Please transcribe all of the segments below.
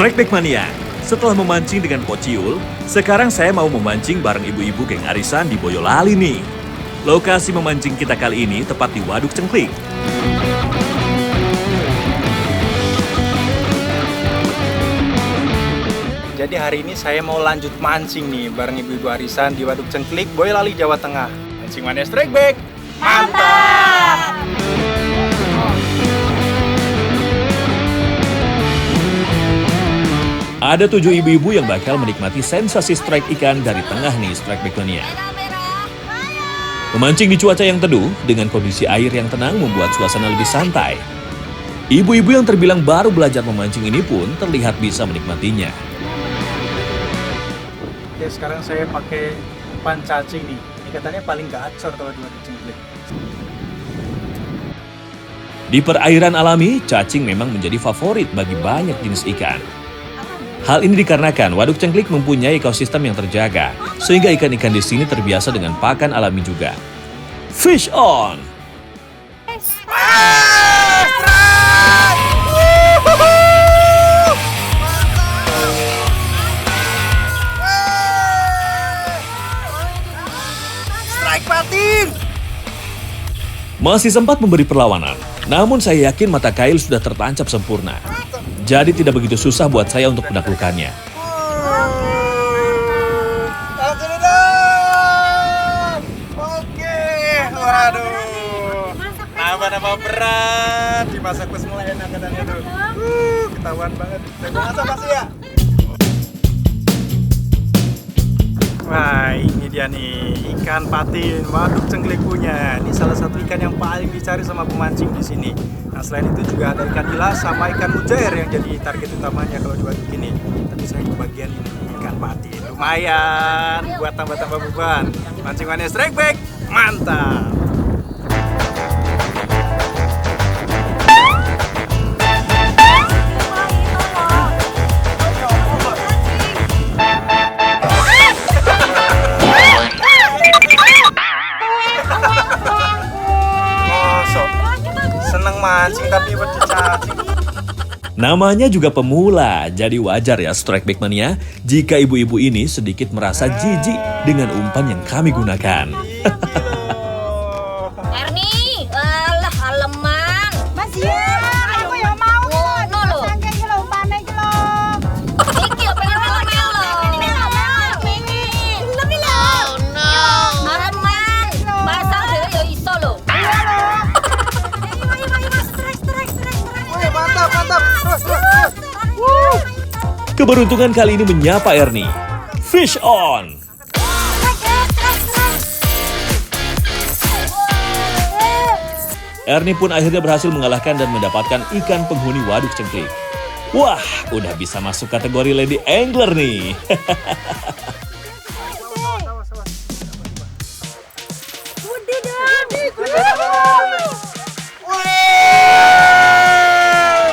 Strike Back Mania, setelah memancing dengan Pociul, sekarang saya mau memancing bareng ibu-ibu geng arisan di Boyolali nih. Lokasi memancing kita kali ini tepat di Waduk Cengklik. Jadi hari ini saya mau lanjut mancing nih bareng ibu-ibu arisan di Waduk Cengklik, Boyolali, Jawa Tengah. Mancing Mania Strike Back, mantap! Ada 7 ibu-ibu yang bakal menikmati sensasi strike ikan dari tengah nih Strike Back Mania. Memancing di cuaca yang teduh dengan kondisi air yang tenang membuat suasana lebih santai. Ibu-ibu yang terbilang baru belajar memancing ini pun terlihat bisa menikmatinya. Oke, sekarang saya pakai umpan cacing nih. Ini katanya paling gacor kalau di Waduk Cengklik. Di perairan alami, cacing memang menjadi favorit bagi banyak jenis ikan. Hal ini dikarenakan Waduk Cengklik mempunyai ekosistem yang terjaga, sehingga ikan-ikan di sini terbiasa dengan pakan alami juga. Fish on! Strike patin! Masih sempat memberi perlawanan, namun saya yakin mata kail sudah tertancap sempurna. Jadi tidak begitu susah buat saya untuk menaklukkannya. Oke, waduh. Nambah-nambah berat. Dimasak terus mulai enak katanya tuh. Ketahuan banget. Saya masak pasti ya. Wah, ini dia nih ikan patin Waduk Cengklik punya. Ini salah satu ikan yang paling dicari sama pemancing di sini. Nah, selain itu juga ada ikan nila sama ikan mujair yang jadi target utamanya kalau di waduk ini. Tapi saya ke bagian ini ikan patin. Lumayan buat tambah-tambah beban. Mancing Mania Strike Back, mantap. Seneng mancing tapi buat cacing. Namanya juga pemula, jadi wajar ya Strike Back Mania jika ibu-ibu ini sedikit merasa jijik dengan umpan yang kami gunakan. Erni, alah aleman. Mas ya, aku ya mau Ngono lho. sangking ki lho umpane ki lho. Iki yo pengen melo-melo. Oh no. Aleman, basal dhewe yo iso lho. Wih, mantap, mantap. Terus. Keberuntungan kali ini menyapa Ernie. Fish on! Ernie pun akhirnya berhasil mengalahkan dan mendapatkan ikan penghuni Waduk Cengklik. Wah, udah bisa masuk kategori Lady Angler nih.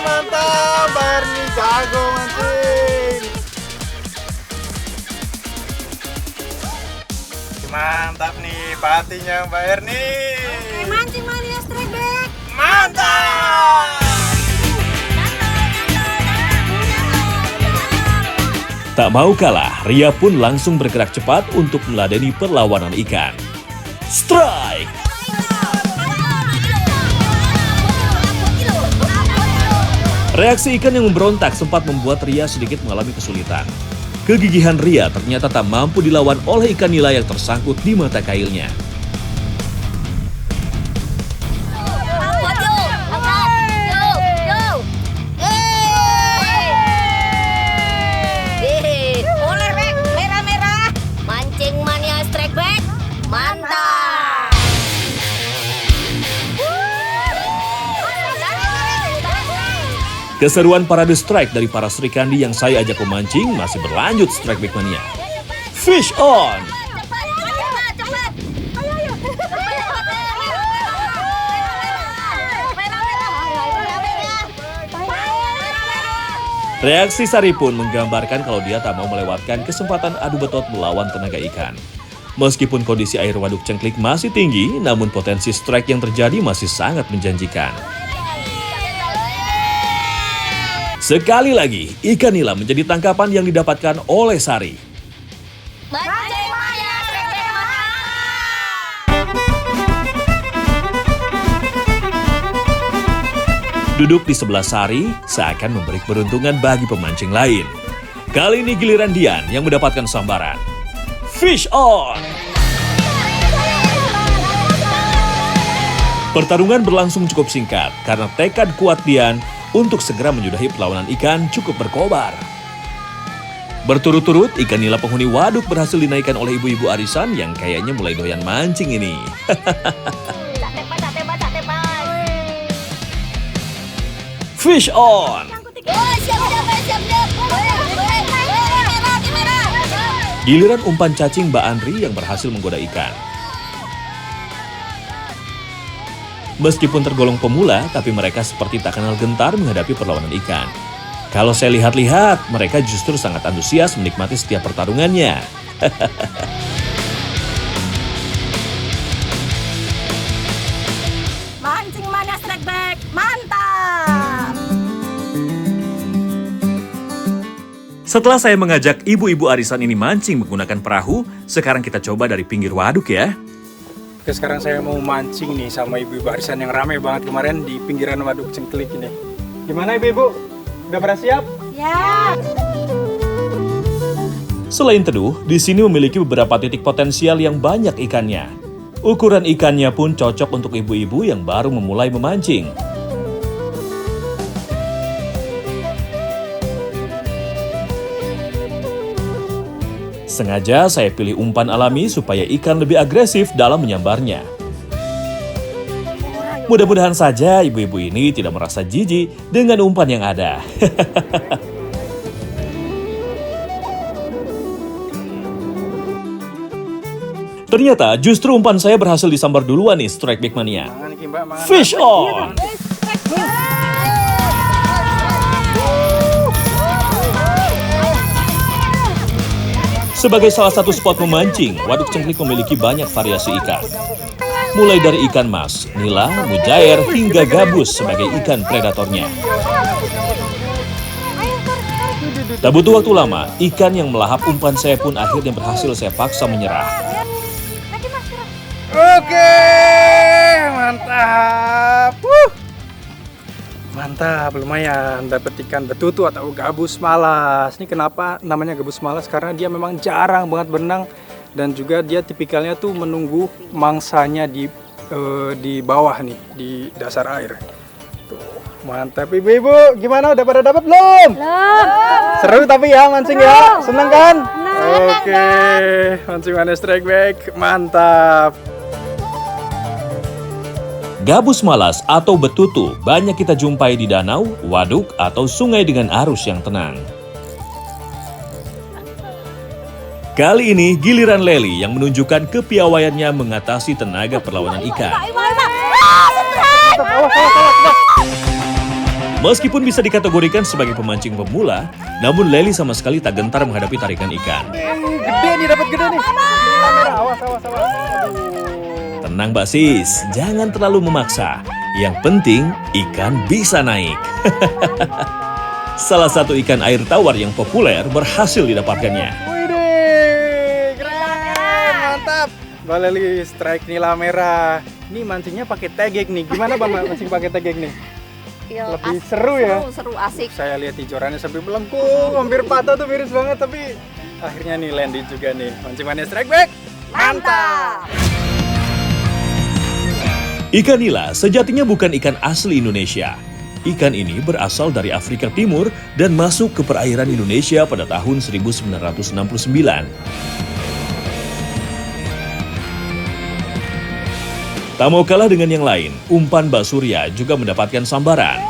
Mantap, Mbak Erni jago mancing. Mantap nih patinya Mbak Erni. Mancing Mania Strike Back. Mantap. Tak mau kalah, Ria pun langsung bergerak cepat untuk meladeni perlawanan ikan. Strike! Reaksi ikan yang memberontak sempat membuat Ria sedikit mengalami kesulitan. Kegigihan Ria ternyata tak mampu dilawan oleh ikan nila yang tersangkut di mata kailnya. Oleh rek, merah-merah. Mancing Mania Strike Back, mantap. Keseruan parade strike dari para Srikandi yang saya ajak memancing masih berlanjut Strike Back Mania. Fish on! Reaksi Sari pun menggambarkan kalau dia tak mau melewatkan kesempatan adu betot melawan tenaga ikan. Meskipun kondisi air Waduk Cengklik masih tinggi, namun potensi strike yang terjadi masih sangat menjanjikan. Sekali lagi, ikan nila menjadi tangkapan yang didapatkan oleh Sari. Mancing mania Trek Mana. Duduk di sebelah Sari seakan memberi peruntungan bagi pemancing lain. Kali ini giliran Dian yang mendapatkan sambaran. Fish on! Pertarungan berlangsung cukup singkat karena tekad kuat Dian untuk segera menyudahi perlawanan ikan cukup berkobar. Berturut-turut, ikan nila penghuni waduk berhasil dinaikkan oleh ibu-ibu arisan yang kayaknya mulai doyan mancing ini. Fish on! Giliran umpan cacing Mbak Andri yang berhasil menggoda ikan. Meskipun tergolong pemula, tapi mereka seperti tak kenal gentar menghadapi perlawanan ikan. Kalau saya lihat-lihat, mereka justru sangat antusias menikmati setiap pertarungannya. Mancing mania strike back. Mantap. Setelah saya mengajak ibu-ibu arisan ini mancing menggunakan perahu, sekarang kita coba dari pinggir waduk ya. Oke, sekarang saya mau mancing nih sama ibu-ibu arisan yang ramai banget kemarin di pinggiran Waduk Cengklik ini. Gimana ibu-ibu? Udah pada siap? Ya. Selain teduh, di sini memiliki beberapa titik potensial yang banyak ikannya. Ukuran ikannya pun cocok untuk ibu-ibu yang baru memulai memancing. Sengaja saya pilih umpan alami supaya ikan lebih agresif dalam menyambarnya. Mudah-mudahan saja ibu-ibu ini tidak merasa jijik dengan umpan yang ada. Ternyata justru umpan saya berhasil disambar duluan nih Strike Back Mania. Mangan iki Mbak, mangan. Fish on! Sebagai salah satu spot memancing, Waduk Cengklik memiliki banyak variasi ikan. Mulai dari ikan mas, nila, mujair, hingga gabus sebagai ikan predatornya. Tak butuh waktu lama, ikan yang melahap umpan saya pun akhirnya berhasil saya paksa menyerah. Oke, mantap. Mantap, lumayan dapat ikan betutu atau gabus malas. Ini kenapa namanya gabus malas? Karena dia memang jarang banget berenang dan juga dia tipikalnya tuh menunggu mangsanya di bawah nih, di dasar air. Tuh, mantap ibu-ibu. Gimana, udah pada dapat belum? Belum. Seru tapi ya mancing ya? Seneng kan? Oke, mancing mana strike back. Mantap. Gabus malas atau betutu banyak kita jumpai di danau, waduk, atau sungai dengan arus yang tenang. Kali ini giliran Leli yang menunjukkan kepiawaiannya mengatasi tenaga perlawanan ikan. Meskipun bisa dikategorikan sebagai pemancing pemula, namun Leli sama sekali tak gentar menghadapi tarikan ikan. Gede nih, dapat gede nih. Awas. Tenang Mbak Sis, jangan terlalu memaksa. Yang penting ikan bisa naik. Salah satu ikan air tawar yang populer berhasil didapatkannya. Widih, keren, mantap. Mbak Leli strike nila merah. Ini mancingnya pakai tegek nih. Gimana Bang mancing pakai tegek nih? Lebih seru ya? Seru, asik. Saya lihat tijorannya sampai melengkung, hampir patah tuh, miris banget, tapi akhirnya nih landing juga nih. Mancing mania strike back. Mantap. Ikan nila sejatinya bukan ikan asli Indonesia. Ikan ini berasal dari Afrika Timur dan masuk ke perairan Indonesia pada tahun 1969. Tak mau kalah dengan yang lain, umpan Mbak Surya juga mendapatkan sambaran.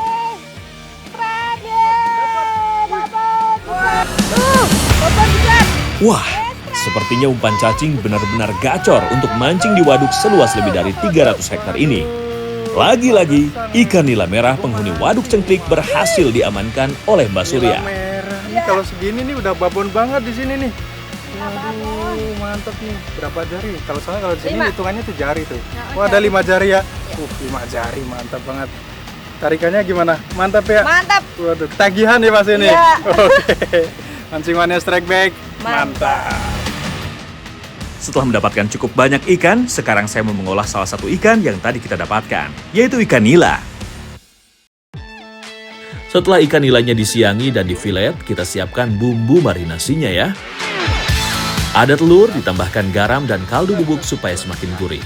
Wah, sepertinya umpan cacing benar-benar gacor untuk mancing di waduk seluas lebih dari 300 hektar ini. Lagi-lagi, ikan nila merah penghuni Waduk Cengklik berhasil diamankan oleh Mbak Surya. Nila merah. Ini kalau segini nih udah babon banget di sini nih. Waduh, mantap nih. Berapa jari? Kalau di sini 5. hitungannya tuh jari tuh. Wah, ada 5 jari ya. 5 jari, mantap banget. Tarikannya gimana? Mantap ya? Mantap. Waduh, tagihan ya Mas ini? Iya. Oke. Mancing mania strike back. Mantap. Setelah mendapatkan cukup banyak ikan, sekarang saya mau mengolah salah satu ikan yang tadi kita dapatkan, yaitu ikan nila. Setelah ikan nilanya disiangi dan difilet, kita siapkan bumbu marinasinya ya. Ada telur, ditambahkan garam dan kaldu bubuk supaya semakin gurih.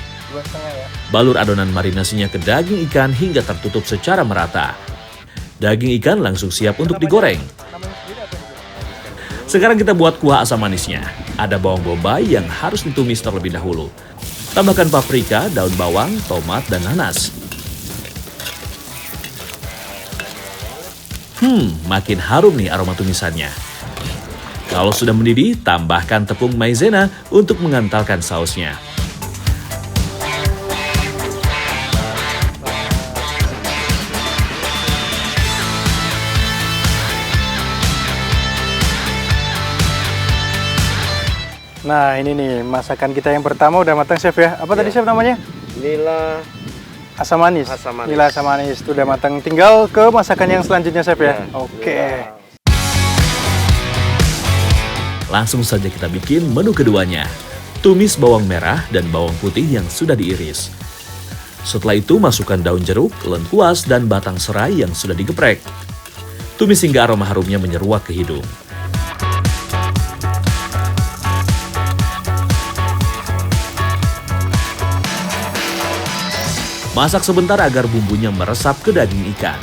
Balur adonan marinasinya ke daging ikan hingga tertutup secara merata. Daging ikan langsung siap untuk digoreng. Sekarang kita buat kuah asam manisnya. Ada bawang bombay yang harus ditumis terlebih dahulu. Tambahkan paprika, daun bawang, tomat, dan nanas. Makin harum nih aroma tumisannya. Kalau sudah mendidih, tambahkan tepung maizena untuk mengentalkan sausnya. Nah ini nih masakan kita yang pertama udah matang chef ya. Apa tadi chef namanya? Nila Asam manis. Asam manis. Nila asam manis itu udah matang. Tinggal ke masakan yang selanjutnya chef ya. Oke. Langsung saja kita bikin menu keduanya. Tumis bawang merah dan bawang putih yang sudah diiris. Setelah itu masukkan daun jeruk, lengkuas, dan batang serai yang sudah digeprek. Tumis hingga aroma harumnya menyeruak ke hidung. Masak sebentar agar bumbunya meresap ke daging ikan.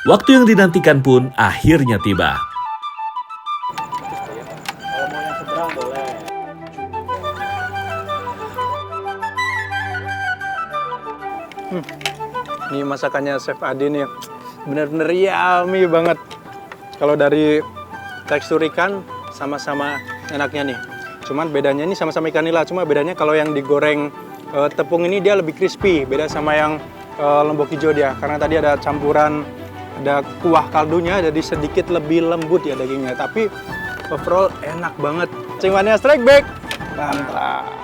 Waktu yang dinantikan pun akhirnya tiba. Ini masakannya Chef Adi nih bener-bener yummy banget. Kalau dari tekstur ikan sama-sama enaknya nih. Cuman bedanya ini sama-sama ikan nila, cuma bedanya kalau yang digoreng tepung ini dia lebih crispy, beda sama yang lombok hijau dia. Karena tadi ada campuran, ada kuah kaldunya, jadi sedikit lebih lembut ya dagingnya. Tapi overall enak banget. Mancing mania strike back. Mantap.